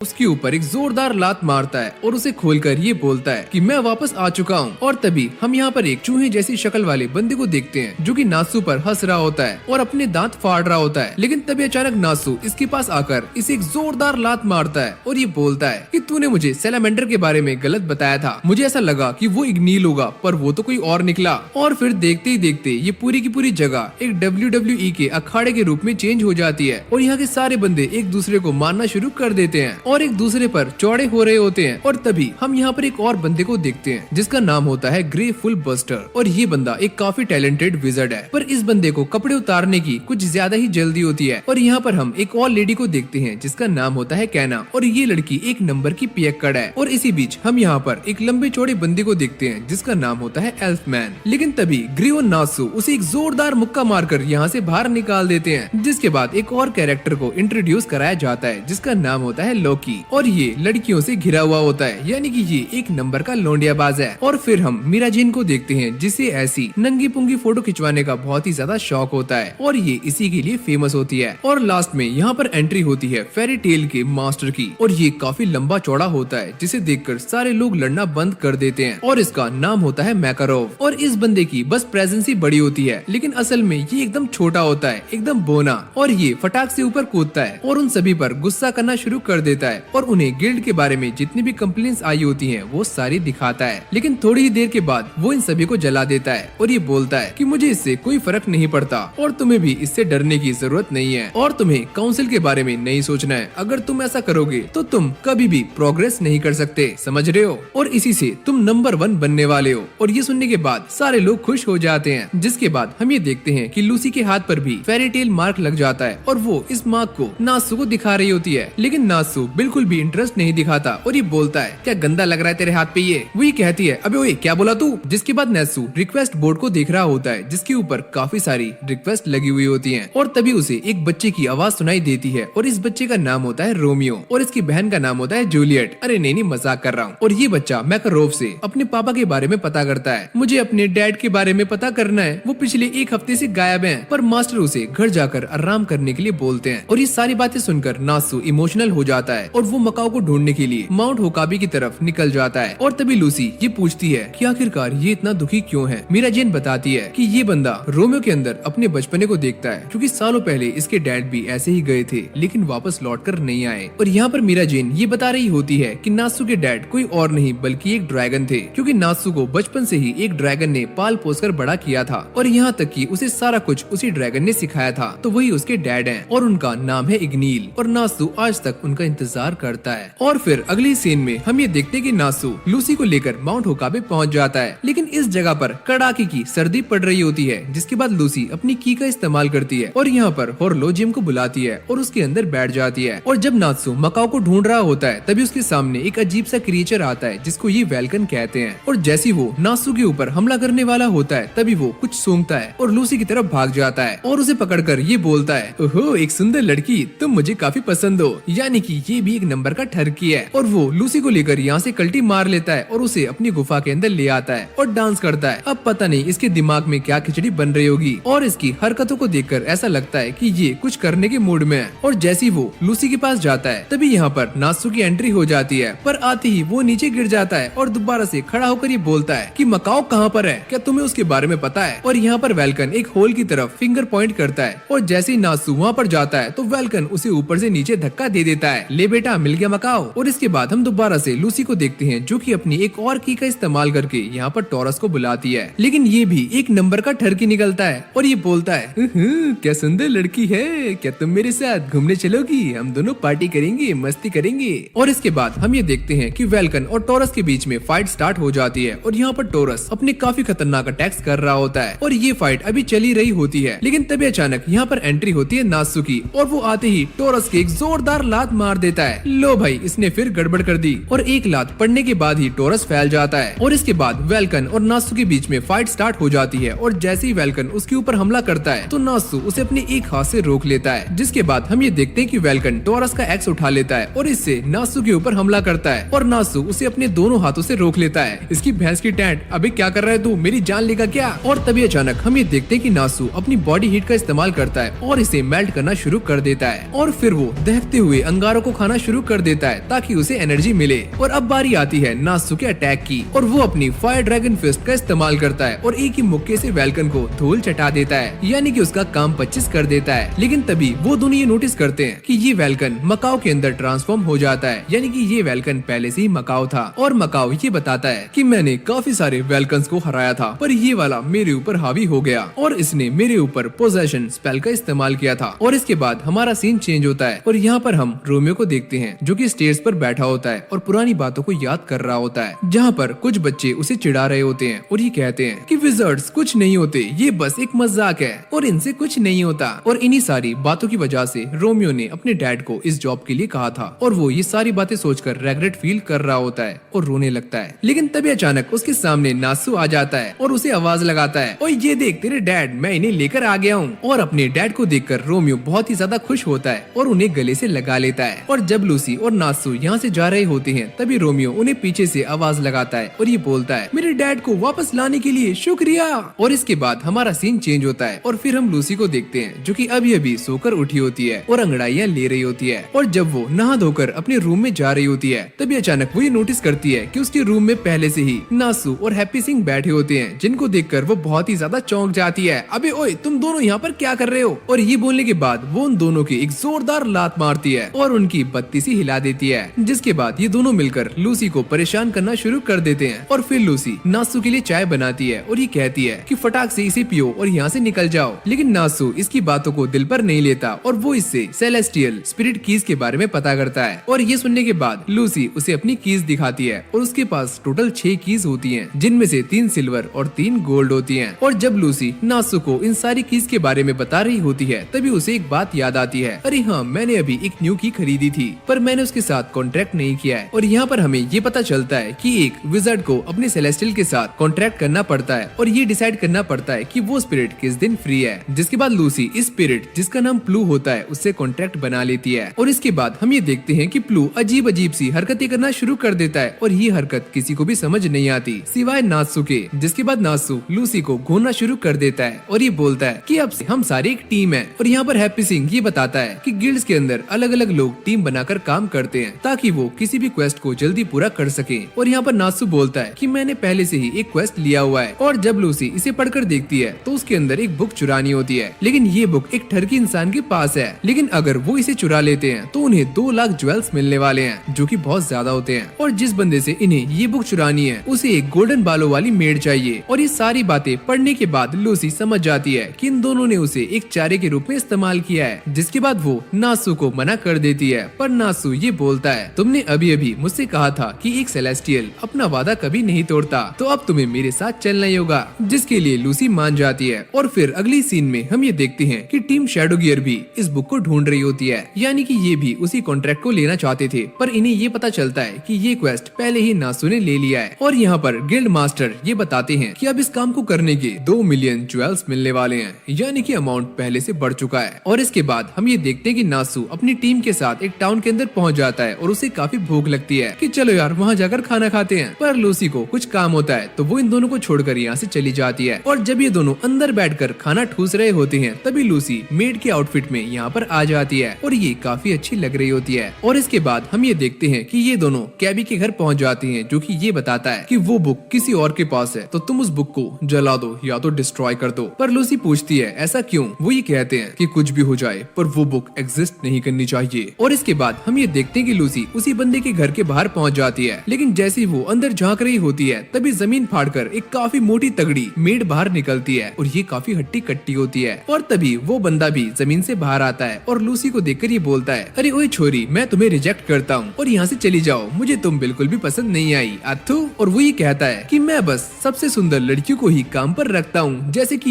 उसके ऊपर एक जोरदार लात मारता है और उसे खोलकर ये बोलता है कि मैं वापस आ चुका हूँ। और तभी हम यहाँ पर एक चूहे जैसी शक्ल वाले बंदे को देखते हैं जो कि नासू पर हंस रहा होता है और अपने दांत फाड़ रहा होता है। लेकिन तभी अचानक नासू इसके पास आकर इसे एक जोरदार लात मारता है और ये बोलता है कि तूने मुझे सैलामेंडर के बारे में गलत बताया था। मुझे ऐसा लगा कि वो इग्नील होगा, पर वो तो कोई और निकला। और फिर देखते ही देखते ये पूरी की पूरी जगह एक WWE के अखाड़े के रूप में चेंज हो जाती है और यहाँ के सारे बंदे एक दूसरे को मारना शुरू कर देते हैं और एक दूसरे पर चौड़े हो रहे होते हैं। और तभी हम यहाँ पर एक और बंदे को देखते हैं जिसका नाम होता है ग्रे फुल बस्टर। और ये बंदा एक काफी टैलेंटेड विज़र्ड है, पर इस बंदे को कपड़े उतारने की कुछ ज्यादा ही जल्दी होती है। और यहाँ पर हम एक और लेडी को देखते हैं जिसका नाम होता है कैना और ये लड़की एक नंबर की पियक्कड़ है। और इसी बीच हम यहाँ पर एक लंबे चौड़े बंदे को देखते हैं जिसका नाम होता है एल्फमैन। लेकिन तभी ग्रे और नासू उसे एक जोरदार मुक्का मारकर यहाँ से बाहर निकाल देते हैं, जिसके बाद एक और कैरेक्टर को इंट्रोड्यूस कराया जाता है जिसका नाम होता है लोकी। और ये लड़कियों से घिरा हुआ होता है, यानी कि ये एक नंबर का लौंडियाबाज है। और फिर हम मीराजीन को देखते हैं जिसे ऐसी नंगी पुंगी फोटो खिंचवाने का बहुत ही ज्यादा शौक होता है और ये इसी के लिए फेमस होती है। और लास्ट में यहाँ पर एंट्री होती है फेरी टेल के मास्टर की और ये काफी लंबा चौड़ा होता है जिसे देखकर सारे लोग लड़ना बंद कर देते हैं। और इसका नाम होता है मैकारोव। और इस बंदे की बस प्रेजेंस ही बड़ी होती है, लेकिन असल में ये एकदम छोटा होता है, एकदम बोना। और ये फटाक से ऊपर कूदता है और उन सभी पर गुस्सा करना शुरू कर देता है और उन्हें गिल्ड के बारे में जितनी भी कंप्लेंट्स आई होती हैं वो सारी दिखाता है। लेकिन थोड़ी ही देर के बाद वो इन सभी को जला देता है और ये बोलता है कि मुझे इससे कोई फर्क नहीं पड़ता और तुम्हें भी इससे डरने की जरूरत नहीं है और तुम्हें काउंसिल के बारे में नहीं सोचना है। अगर तुम ऐसा करोगे तो तुम कभी भी प्रोग्रेस नहीं कर सकते, समझ रहे हो? और इसी से तुम नंबर 1 बनने वाले हो। और ये सुनने के बाद सारे लोग खुश हो जाते हैं, जिसके बाद हम ये देखते हैं कि लूसी के हाथ पर भी फेरी टेल मार्क लग जाता है और वो इस मार्क को नासू को दिखा रही होती है। लेकिन नासू बिल्कुल भी इंटरेस्ट नहीं दिखाता और ये बोलता है क्या गंदा लग रहा है तेरे हाथ पे ये? वही कहती है अबे ओए क्या बोला तू? जिसके बाद नासू रिक्वेस्ट बोर्ड को देख रहा होता है जिसके ऊपर काफी सारी रिक्वेस्ट लगी हुई होती हैं। और तभी उसे एक बच्चे की आवाज सुनाई देती है और इस बच्चे का नाम होता है रोमियो और इसकी बहन का नाम होता है जूलियट। अरे नहीं मजाक कर रहा हूँ। और ये बच्चा मैकारोव से अपने पापा के बारे में पता करता है। मुझे अपने डैड के बारे में पता करना है, वो पिछले 1 हफ्ते से गायब हैं। पर मास्टर उसे घर जाकर आराम करने के लिए बोलते हैं। और ये सारी बातें सुनकर नासू इमोशनल हो जाता है और वो मकाओ को ढूंढने के लिए माउंट होकाबी की तरफ निकल जाता है। और तभी लूसी ये पूछती है कि आखिरकार ये इतना दुखी क्यों है। मीराजेन बताती है कि ये बंदा रोमियो के अंदर अपने बचपने को देखता है, क्योंकि सालों पहले इसके डैड भी ऐसे ही गए थे लेकिन वापस लौटकर नहीं आए। और यहाँ पर मीराजेन ये बता रही होती है कि नासू के डैड कोई और नहीं बल्कि एक ड्रैगन थे, क्योंकि नासू को बचपन से ही एक ड्रैगन ने पाल पोस कर बड़ा किया था और यहाँ तक कि उसे सारा कुछ उसी ड्रैगन ने सिखाया था। तो वही उसके डैड हैं और उनका नाम है इग्नील। और नासू आज तक उनका इंतजार करता है। और फिर अगली सीन में हम ये देखते हैं कि नासू लूसी को लेकर माउंट होकाबे पहुंच जाता है, लेकिन इस जगह पर कड़ाके की सर्दी पड़ रही होती है। जिसके बाद लूसी अपनी की का इस्तेमाल करती है और यहाँ पर होरलो जिम को बुलाती है और उसके अंदर बैठ जाती है। और जब नासू मकाओ को ढूंढ रहा होता है तभी उसके सामने एक अजीब सा क्रिएचर आता है जिसको ये वेल्कन कहते हैं। और जैसे वो नासू के ऊपर हमला करने वाला होता है तभी वो कुछ सूंघता है और लूसी की तरफ भाग जाता है और उसे पकड़कर ये बोलता है ओहो एक सुंदर लड़की, तुम मुझे काफी पसंद हो। यानी कि ये भी एक नंबर का ठरकी है। और वो लूसी को लेकर यहाँ से कल्टी मार लेता है और उसे अपनी गुफा के अंदर ले आता है और डांस करता है। अब पता नहीं इसके दिमाग में क्या खिचड़ी बन रही होगी और इसकी हरकतों को देखकर ऐसा लगता है कि ये कुछ करने के मूड में है। और जैसे ही वो लूसी के पास जाता है तभी यहाँ पर नासू की एंट्री हो जाती है, पर आते ही वो नीचे गिर जाता है और दोबारा से खड़ा होकर ये बोलता है कि मकाओ कहाँ पर है, क्या तुम्हें उसके बारे में पता है? और यहाँ पर वेल्कन एक होल की तरफ फिंगर पॉइंट करता है और जैसे ही नासू वहाँ पर जाता है तो वेल्कन उसे ऊपर से नीचे धक्का दे देता है। ले बेटा मिल गया मकाओ। और इसके बाद हम दोबारा से लूसी को देखते हैं जो कि अपनी एक और की का इस्तेमाल करके यहाँ पर टॉरस को बुलाती है, लेकिन ये भी एक नंबर का ठरकी निकलता है और ये बोलता है क्या सुंदर लड़की है, क्या तुम मेरे साथ घूमने चलोगी? हम दोनों पार्टी करेंगे, मस्ती करेंगे। और इसके बाद हम ये देखते हैं कि वेल्कन और टॉरस के बीच में फाइट स्टार्ट हो जाती है और यहाँ पर टॉरस अपने काफी खतरनाक अटैक्स कर रहा होता है और ये फाइट अभी चली रही होती है। लेकिन तभी अचानक यहाँ पर एंट्री होती है नासू की और वो आते ही टॉरस के एक जोरदार लात मार देता है। लो भाई इसने फिर गड़बड़ कर दी और एक लात पड़ने के बाद ही टॉरस फैल जाता है। और इसके बाद वेल्कन और नासू के बीच में फाइट स्टार्ट हो जाती है और जैसे ही वेल्कन उसके ऊपर हमला करता है तो नासू उसे अपने एक हाथ से रोक लेता है। जिसके बाद हम ये देखते हैं कि वेल्कन टॉरस का एक्स उठा लेता है और इससे नासू के ऊपर हमला करता है और नासू उसे अपने दोनों हाथों से रोक लेता है। इसकी भैंस की टैंट, अबे क्या कर रहा है तू, मेरी जान लेगा क्या? और तभी अचानक हम ये देखते हैं कि नासू अपनी बॉडी हीट का इस्तेमाल करता है और इसे मेल्ट करना शुरू कर देता है और फिर वो दहकते हुए अंगारों को खाना खाना शुरू कर देता है ताकि उसे एनर्जी मिले। और अब बारी आती है नात्सु के अटैक की और वो अपनी फायर ड्रैगन फिस्ट का इस्तेमाल करता है और एक ही मुक्के से वेल्कन को धूल चटा देता है, यानी कि उसका काम 25 कर देता है। लेकिन तभी वो दोनों ये नोटिस करते हैं कि ये वेल्कन मकाओ के अंदर ट्रांसफॉर्म हो जाता है, यानी कि ये वेल्कन पहले से ही मकाओ था। और मकाओ ये बताता है कि मैंने काफी सारे वेल्कन्स को हराया था पर ये वाला मेरे ऊपर हावी हो गया और इसने मेरे ऊपर पोजेशन स्पेल का इस्तेमाल किया था। और इसके बाद हमारा सीन चेंज होता है और यहाँ पर हम रोमियो को देखते हैं जो कि स्टेज पर बैठा होता है और पुरानी बातों को याद कर रहा होता है, जहाँ पर कुछ बच्चे उसे चिढ़ा रहे होते हैं और ये कहते हैं कि विज़र्ड्स कुछ नहीं होते, ये बस एक मजाक है और इनसे कुछ नहीं होता। और इन्हीं सारी बातों की वजह से रोमियो ने अपने डैड को इस जॉब के लिए कहा था और वो ये सारी बातें सोचकर रेग्रेट फील कर रहा होता है और रोने लगता है। लेकिन तभी अचानक उसके सामने नात्सु आ जाता है और उसे आवाज लगाता है, ओए ये देख तेरे डैड, मैं इन्हें लेकर आ गया हूँ। और अपने डैड को देखकर रोमियो बहुत ही ज्यादा खुश होता है और उन्हें गले से लगा लेता है। और जब लूसी और नात्सु यहाँ से जा रहे होते हैं तभी रोमियो उन्हें पीछे से आवाज लगाता है और ये बोलता है, मेरे डैड को वापस लाने के लिए शुक्रिया। और इसके बाद हमारा सीन चेंज होता है और फिर हम लूसी को देखते हैं जो कि अभी अभी सोकर उठी होती है और अंगड़ाइयाँ ले रही होती है। और जब वो नहा धोकर अपने रूम में जा रही होती है तभी अचानक वो ये नोटिस करती है कि उसके रूम में पहले से ही नात्सु और हैप्पी सिंह बैठे होते हैं, जिनको देखकर वो बहुत ही ज्यादा चौंक जाती है। अबे ओए तुम दोनों यहाँ पर क्या कर रहे हो? और ये बोलने के बाद वो उन दोनों की एक जोरदार लात मारती है और उनकी बत्ती सी हिला देती है, जिसके बाद ये दोनों मिलकर लूसी को परेशान करना शुरू कर देते हैं। और फिर लूसी नात्सु के लिए चाय बनाती है और ये कहती है कि फटाक से इसे पियो और यहाँ से निकल जाओ। लेकिन नात्सु इसकी बातों को दिल पर नहीं लेता और वो इससे सेलेस्टियल स्पिरिट कीज के बारे में पता करता है। और ये सुनने के बाद लूसी उसे अपनी कीज दिखाती है और उसके पास टोटल 6 कीज होती हैं, जिनमें से 3 सिल्वर और 3 गोल्ड होती हैं। और जब लूसी नात्सु को इन सारी कीज के बारे में बता रही होती है तभी उसे एक बात याद आती है, अरे हाँ मैंने अभी एक न्यू की खरीदी थी पर मैंने उसके साथ कॉन्ट्रैक्ट नहीं किया है। और यहाँ पर हमें ये पता चलता है कि एक विज़र्ड को अपने सेलेस्टियल के साथ कॉन्ट्रैक्ट करना पड़ता है और ये डिसाइड करना पड़ता है कि वो स्पिरिट किस दिन फ्री है। जिसके बाद लूसी इस स्पिरिट जिसका नाम प्लू होता है उससे कॉन्ट्रैक्ट बना लेती है। और इसके बाद हम ये देखते हैं कि प्लू अजीब अजीब सी हरकतें करना शुरू कर देता है और ये हरकत किसी को भी समझ नहीं आती सिवाय नात्सु के। जिसके बाद नात्सु लूसी को घूरना शुरू कर देता है और ये बोलता है कि अब से हम सारे एक टीम है। और यहाँ पर हैप्पी सिंह ये बताता है कि गिल्ड्स के अंदर अलग अलग लोग टीम बनाकर काम करते हैं ताकि वो किसी भी क्वेस्ट को जल्दी पूरा कर सके। और यहाँ पर नात्सु बोलता है कि मैंने पहले से ही एक क्वेस्ट लिया हुआ है। और जब लूसी इसे पढ़कर देखती है तो उसके अंदर एक बुक चुरानी होती है, लेकिन ये बुक एक ठरकी इंसान के पास है। लेकिन अगर वो इसे चुरा लेते हैं तो उन्हें 2 लाख ज्वेल्स मिलने वाले हैं, जो कि बहुत ज्यादा होते हैं। और जिस बंदे से इन्हें ये बुक चुरानी है उसे एक गोल्डन बालों वाली मेड चाहिए। और ये सारी बातें पढ़ने के बाद लूसी समझ जाती है कि इन दोनों ने उसे एक चारे के रूप में इस्तेमाल किया है। जिसके बाद वो नात्सु को मना कर देती है, पर नात्सु ये बोलता है, तुमने अभी अभी मुझसे कहा था कि एक सेलेस्टियल अपना वादा कभी नहीं तोड़ता, तो अब तुम्हें मेरे साथ चलना ही होगा। जिसके लिए लूसी मान जाती है। और फिर अगली सीन में हम ये देखते हैं कि टीम शैडो गियर भी इस बुक को ढूंढ रही होती है, यानी कि ये भी उसी कॉन्ट्रैक्ट को लेना चाहते थे, पर इन्हें ये पता चलता है कि ये क्वेस्ट पहले ही नात्सु ने ले लिया है। और यहाँ पर गिल्ड मास्टर ये बताते हैं कि अब इस काम को करने के 2 मिलियन ज्वेल्स मिलने वाले हैं, यानी कि अमाउंट पहले से बढ़ चुका है। और इसके बाद हम ये देखते हैं कि नात्सु अपनी टीम के साथ एक टाउन के अंदर पहुंच जाता है और उसे काफी भूख लगती है कि चलो यार वहाँ जाकर खाना खाते हैं। पर लूसी को कुछ काम होता है तो वो इन दोनों को छोड़कर यहाँ से चली जाती है। और जब ये दोनों अंदर बैठकर खाना ठूस रहे होते हैं तभी लूसी मेड के आउटफिट में यहाँ पर आ जाती है और ये काफी अच्छी लग रही होती है। और इसके बाद हम ये देखते हैं कि ये दोनों कैबी के घर पहुँच जाते हैं, जो कि ये बताता है कि वो बुक किसी और के पास है तो तुम उस बुक को जला दो या तो डिस्ट्रॉय कर दो। पर लूसी पूछती है ऐसा क्यों? वो ये कहते हैं कि कुछ भी हो जाए पर वो बुक एग्जिस्ट नहीं करनी चाहिए। और इसके बाद हम ये देखते हैं कि लूसी उसी बंदे के घर के बाहर पहुंच जाती है, लेकिन जैसे ही वो अंदर झांक रही होती है तभी जमीन फाड़कर एक काफी मोटी तगड़ी मेड बाहर निकलती है और ये काफी हट्टी कट्टी होती है। और तभी वो बंदा भी जमीन से बाहर आता है और लूसी को देखकर ये बोलता है, अरे ओए छोरी, मैं तुम्हें रिजेक्ट करता हूँ और यहाँ से चली जाओ, मुझे तुम बिल्कुल भी पसंद नहीं आई अथु। और वो ये कहता है कि मैं बस सबसे सुंदर लड़कियों को ही काम पर रखता हूँ, जैसे कि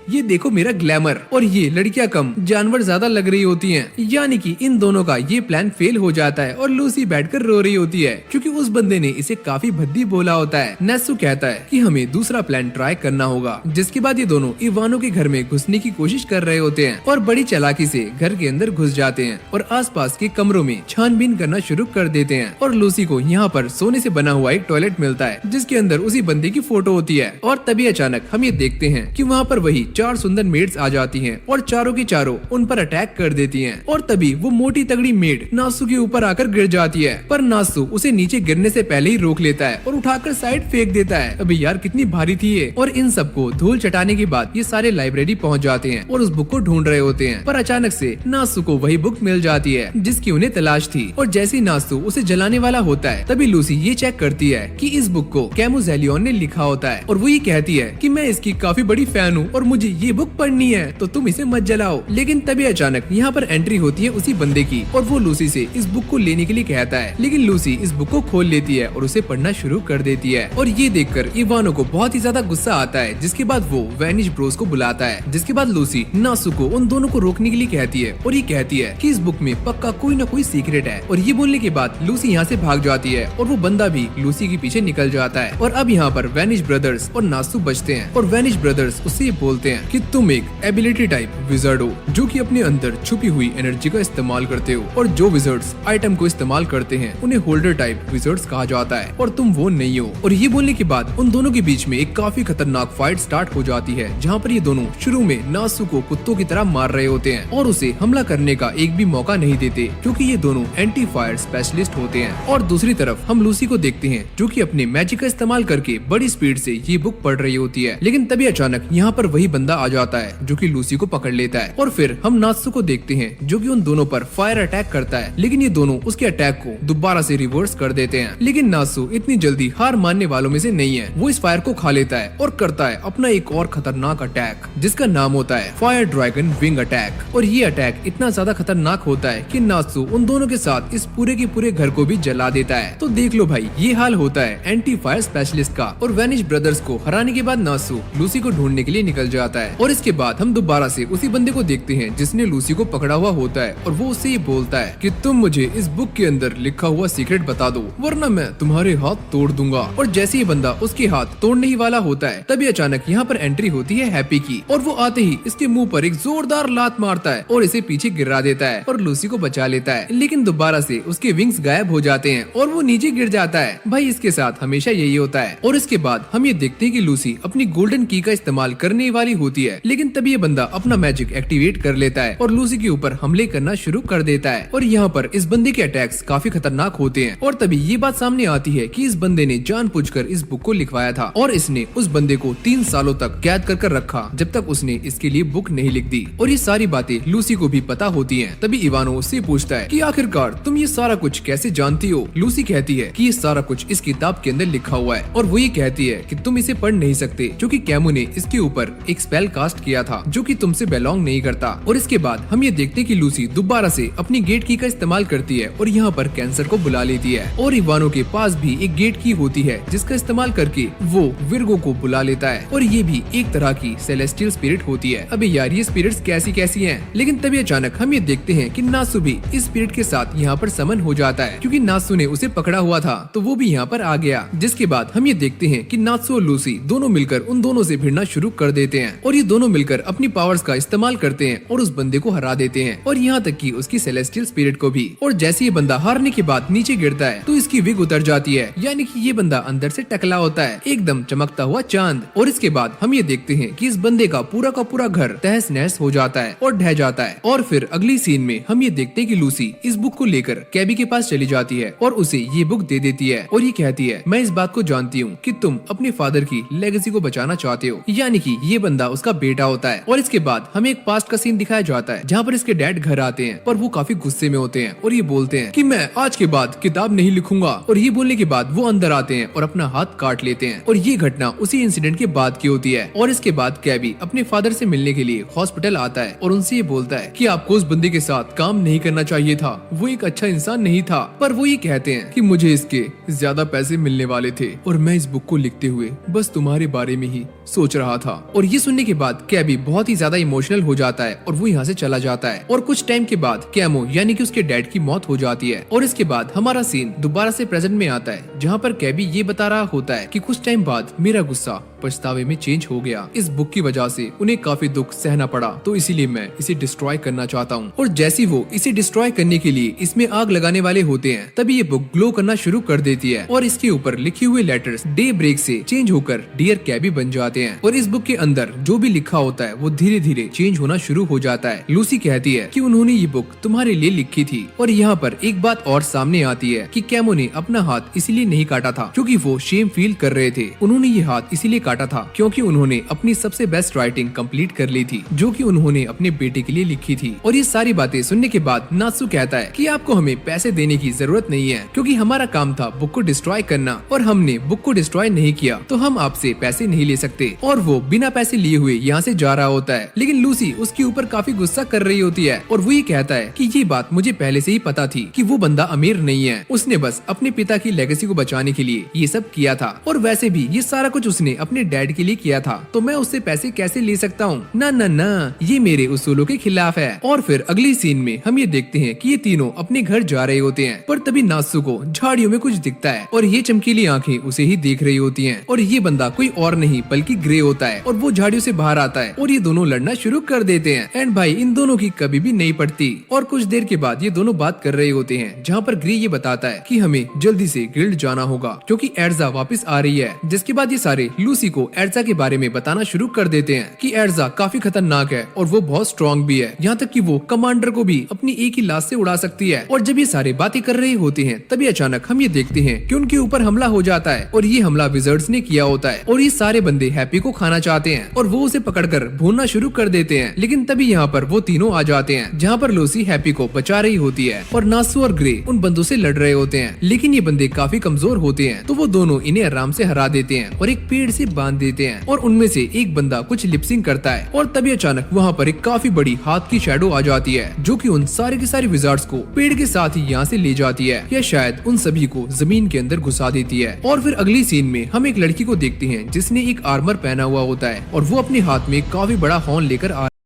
ये देखो मेरा ग्लैमर। और ये लड़कियां कम जानवर ज्यादा लग रही होती हैं। यानी कि इन दोनों का ये प्लान फेल हो जाता है और लूसी बैठकर रो रही होती है क्योंकि उस बंदे ने इसे काफी भद्दी बोला होता है। नात्सु कहता है कि हमें दूसरा प्लान ट्राई करना होगा। जिसके बाद ये दोनों इवानो के घर में घुसने की कोशिश कर रहे होते हैं और बड़ी चालाकी से घर के अंदर घुस जाते हैं और आसपास के कमरों में छानबीन करना शुरू कर देते हैं। और लूसी को यहाँ पर सोने से बना हुआ एक टॉयलेट मिलता है जिसके अंदर उसी बंदे की फोटो होती है। और तभी अचानक हम ये देखते हैं कि वहाँ पर वही 4 सुंदर मेड्स आ जाती हैं और चारों की चारों उन पर अटैक कर देती हैं। और तभी वो मोटी तगड़ी मेड नासु के ऊपर आकर गिर जाती है, पर नासु उसे नीचे गिरने से पहले ही रोक लेता है और उठाकर साइड फेंक देता है। अबे यार कितनी भारी थी ये। और इन सबको धूल चटाने के बाद ये सारे लाइब्रेरी पहुंच जाते हैं और उस बुक को ढूंढ रहे होते हैं, पर अचानक से नासु को वही बुक मिल जाती है जिसकी उन्हें तलाश थी। और जैसे ही नासु उसे जलाने वाला होता है तभी लूसी ये चेक करती है कि इस बुक को कैमुजेलियन ने लिखा होता है और वो ये कहती है कि मैं इसकी काफी बड़ी फैन हूँ और मुझे ये बुक पढ़नी है, तो तुम इसे मत जलाओ। लेकिन तभी अचानक यहाँ पर एंट्री होती है उसी बंदे की और वो लूसी से इस बुक को लेने के लिए कहता है, लेकिन लूसी इस बुक को खोल लेती है और उसे पढ़ना शुरू कर देती है। और ये देखकर इवानो को बहुत ही ज्यादा गुस्सा आता है, जिसके बाद वो वैनिश ब्रोस को बुलाता है। जिसके बाद लूसी नासु को उन दोनों को रोकने के लिए कहती है और ये कहती है कि इस बुक में पक्का कोई न कोई सीक्रेट है। और ये बोलने के बाद लूसी यहाँ से भाग जाती है और वो बंदा भी लूसी के पीछे निकल जाता है। और अब यहाँ पर वैनिश ब्रदर्स और नासु बचते हैं और वैनिश ब्रदर्स उससे ये बोलते हैं कि तुम एक एबिलिटी टाइप विजर्ड हो जो कि अपने अंदर छुपी हुई एनर्जी का इस्तेमाल करते हो, और जो विजर्ड्स आइटम को इस्तेमाल करते हैं उन्हें होल्डर टाइप विजर्ड्स कहा जाता है और तुम वो नहीं हो। और ये बोलने के बाद उन दोनों के बीच में एक काफी खतरनाक फाइट स्टार्ट हो जाती है, जहाँ पर ये दोनों शुरू में नासु को कुत्तों की तरह मार रहे होते हैं और उसे हमला करने का एक भी मौका नहीं देते, क्योंकि ये दोनों एंटी फायर स्पेशलिस्ट होते हैं। और दूसरी तरफ हम लूसी को देखते हैं जो कि अपने मैजिक का इस्तेमाल करके बड़ी स्पीड से ये बुक पढ़ रही होती है। लेकिन तभी अचानक यहाँ पर वही बंदा आ जाता है जो कि लूसी को पकड़ लेता है। और फिर हम नासु को देखते हैं जो कि उन दोनों पर फायर अटैक करता है, लेकिन ये दोनों उसके अटैक को दोबारा से रिवर्स कर देते हैं। लेकिन नासु इतनी जल्दी हार मानने वालों में से नहीं है, वो इस फायर को खा लेता है और करता है अपना एक और खतरनाक अटैक जिसका नाम होता है फायर ड्रैगन विंग अटैक। और ये अटैक इतना ज्यादा खतरनाक होता है कि नासु उन दोनों के साथ इस पूरे के पूरे घर को भी जला देता है। तो देख लो भाई, ये हाल होता है एंटी फायर स्पेशलिस्ट का। और वैनिश ब्रदर्स को हराने के बाद नासु लूसी को ढूंढने के लिए निकल जाता है। और इसके बाद हम दोबारा से उसी बंदे को देखते हैं जिसने लूसी को पकड़ा हुआ होता है और वो उससे ये बोलता है कि तुम मुझे इस बुक के अंदर लिखा हुआ सीक्रेट बता दो वरना मैं तुम्हारे हाथ तोड़ दूंगा। और जैसे ही बंदा उसके हाथ तोड़ने ही वाला होता है तभी अचानक यहाँ पर एंट्री होती है हैप्पी की, और वो आते ही इसके मुंह पर एक जोरदार लात मारता है और इसे पीछे गिरा देता है और लूसी को बचा लेता है। लेकिन दोबारा से उसके विंग्स गायब हो जाते हैं और वो नीचे गिर जाता है। भाई इसके साथ हमेशा यही होता है। और इसके बाद हम ये देखते हैं कि लूसी अपनी गोल्डन की का इस्तेमाल करने वाली होती है, लेकिन तभी ये बंदा अपना मैजिक एक्टिवेट कर लेता है और लूसी के ऊपर हमले करना शुरू कर देता है। और यहाँ पर इस बंदे के अटैक्स काफी खतरनाक होते हैं। और तभी ये बात सामने आती है कि इस बंदे ने जानबूझकर इस बुक को लिखवाया था और इसने उस बंदे को 3 सालों तक कैद कर रखा जब तक उसने इसके लिए बुक नहीं लिख दी। और ये सारी बातें लूसी को भी पता होती हैं। तभी इवानो उससे पूछता है कि आखिरकार तुम ये सारा कुछ कैसे जानती हो। लूसी कहती है कि ये सारा कुछ इस किताब के अंदर लिखा हुआ है और वो ये कहती है कि तुम इसे पढ़ नहीं सकते क्योंकि कैमू ने इसके ऊपर एक स्पेल कास्ट किया था जो कि तुमसे बिलोंग नहीं करता। और इसके बाद हम ये देखते कि लूसी दोबारा से अपनी गेट की का इस्तेमाल करती है और यहाँ पर कैंसर को बुला लेती है। और इवानो के पास भी एक गेट की होती है जिसका इस्तेमाल करके वो विर्गो को बुला लेता है और ये भी एक तरह की सेलेस्टियल स्पिरिट होती है। अबे यार ये स्पिरिट्स कैसी कैसी हैं? लेकिन तभी अचानक हम ये देखते हैं कि नासु भी इस स्पिरिट के साथ यहाँ पर समन हो जाता है क्योंकि नासु ने उसे पकड़ा हुआ था तो वो भी यहाँ पर आ गया। जिसके बाद हम ये देखते हैं कि नासु और लूसी दोनों मिलकर उन दोनों से भिड़ना शुरू कर देते हैं और ये दोनों मिलकर अपनी पावर्स का इस्तेमाल करते हैं और उस बंदे को हरा देते हैं और यहाँ तक कि उसकी सेलेस्टियल स्पिरिट को भी। और जैसे ये बंदा हारने के बाद नीचे गिरता है तो इसकी विग उतर जाती है, यानी कि ये बंदा अंदर से टकला होता है, एकदम चमकता हुआ चांद। और इसके बाद हम ये देखते हैं कि इस बंदे का पूरा घर तहस नहस हो जाता है और ढह जाता है। और फिर अगली सीन में हम ये देखते हैं कि लूसी इस बुक को लेकर कैबी के पास चली जाती है और उसे ये बुक दे देती है और ये कहती है मैं इस बात को जानती हूँ कि तुम अपने फादर की लेगेसी को बचाना चाहते हो, यानी कि ये बंदा उसका बेटा होता है। और इसके बाद हमें एक पास्ट का सीन दिखाया जाता है जहाँ पर इसके डैड घर आते हैं पर वो काफी गुस्से में होते हैं और ये बोलते हैं कि मैं आज के बाद किताब नहीं लिखूंगा। और ये बोलने के बाद वो अंदर आते हैं और अपना हाथ काट लेते हैं और ये घटना उसी इंसिडेंट के बाद की होती है। और इसके बाद कैबी अपने फादर से मिलने के लिए हॉस्पिटल आता है और उनसे ये बोलता है कि आपको उस बंदे के साथ काम नहीं करना चाहिए था, वो एक अच्छा इंसान नहीं था। पर वो ये कहते हैं कि मुझे इसके ज्यादा पैसे मिलने वाले थे और मैं इस बुक को लिखते हुए बस तुम्हारे बारे में ही सोच रहा था। और ये सुनने के बाद कैबी बहुत ही ज्यादा इमोशनल हो जाता है और वो यहाँ से चला जाता है। और कुछ टाइम के बाद कैमो यानी कि उसके डैड की मौत हो जाती है। और इसके बाद हमारा सीन दोबारा से प्रेजेंट में आता है जहाँ पर कैबी ये बता रहा होता है कि कुछ टाइम बाद मेरा गुस्सा पछतावे में चेंज हो गया। इस बुक की वजह से उन्हें काफी दुख सहना पड़ा, तो इसीलिए मैं इसे डिस्ट्रॉय करना चाहता हूँ। और जैसे वो इसे डिस्ट्रॉय करने के लिए इसमें आग लगाने वाले होते हैं, तभी ये बुक ग्लो करना शुरू कर देती है और इसके ऊपर लिखे हुए लेटर्स डे ब्रेक से चेंज होकर डियर कैबी बन जाते हैं। और इस बुक के अंदर जो भी लिखा होता है वो धीरे धीरे चेंज होना शुरू हो जाता है। लूसी कहती है कि उन्होंने ये बुक तुम्हारे लिए लिखी थी। और यहाँ पर एक बात और सामने आती है कि कैमो ने अपना हाथ इसीलिए नहीं काटा था क्योंकि वो शेम फील कर रहे थे। उन्होंने ये हाथ इसीलिए काटा था क्योंकि उन्होंने अपनी सबसे बेस्ट राइटिंग कंप्लीट कर ली थी, जो कि उन्होंने अपने बेटे के लिए लिखी थी। और ये सारी बातें सुनने के बाद नात्सु कहता है कि आपको हमें पैसे देने की जरूरत नहीं है क्योंकि हमारा काम था बुक को डिस्ट्रॉय करना और हमने बुक को डिस्ट्रॉय नहीं किया, तो हम आपसे पैसे नहीं ले सकते। और वो बिना पैसे लिए हुए यहाँ से जा रहा होता है, लेकिन लूसी उसके ऊपर काफी गुस्सा कर रही होती है और वो ये कहता है कि ये बात मुझे पहले से ही पता थी कि वो बंदा अमीर नहीं है, उसने बस अपने पिता की लेगेसी को बचाने के लिए ये सब किया था। और वैसे भी ये सारा कुछ उसने अपने डैड के लिए किया था, तो मैं उससे पैसे कैसे ले सकता हूँ? ना ना ना, ये मेरे उसूलों के खिलाफ है। और फिर अगली सीन में हम ये देखते हैं कि ये तीनों अपने घर जा रहे होते हैं, पर तभी नात्सु को झाड़ियों में कुछ दिखता है और ये चमकीली आंखें उसे ही देख रही होती हैं। और ये बंदा कोई और नहीं बल्कि ग्रे होता है और वो झाड़ियों से बाहर आता है और ये दोनों लड़ना शुरू कर देते हैं। एंड भाई इन दोनों की कभी भी नहीं पड़ती। और कुछ देर के बाद ये दोनों बात कर रहे होते हैं, जहाँ पर ग्रे ये बताता है कि हमें जल्दी से गिल्ड जाना होगा क्योंकि एर्जा वापस आ रही है। जिसके बाद ये सारे लूसी को एर्जा के बारे में बताना शुरू कर देते हैं कि एर्जा काफी खतरनाक है और वो बहुत स्ट्रॉन्ग भी है, यहाँ तक कि वो कमांडर को भी अपनी एक ही लाश से उड़ा सकती है। और जब ये सारे बातें कर रहे होते हैं तभी अचानक हम ये देखते हैं कि उनके ऊपर हमला हो जाता है और ये हमला विजर्ड्स ने किया होता है। और ये सारे बंदे हैप्पी को खाना चाहते हैं और वो उसे पकड़कर भूनना शुरू कर देते हैं, लेकिन तभी यहाँ पर वो तीनों आ जाते हैं, जहाँ पर लूसी हैप्पी को बचा रही होती है और नात्सु और ग्रे उन बंदों से लड़ रहे होते हैं। लेकिन ये बंदे काफी कमजोर होते हैं, तो वो दोनों इन्हें आराम से हरा देते हैं और एक पेड़ से बांध देते हैं। और उनमें से एक बंदा कुछ लिपसिंग करता है और तभी अचानक वहाँ पर एक काफी बड़ी हाथ की शैडो आ जाती है, जो कि उन सारे के सारे विजार्ड्स को पेड़ के साथ ही यहाँ से ले जाती है या शायद उन सभी को जमीन के अंदर घुसा देती है। और फिर अगली सीन में हम एक लड़की को देखते हैं जिसने एक आर्मर पहना हुआ होता है और वो अपने हाथ में काफी बड़ा हॉर्न लेकर आ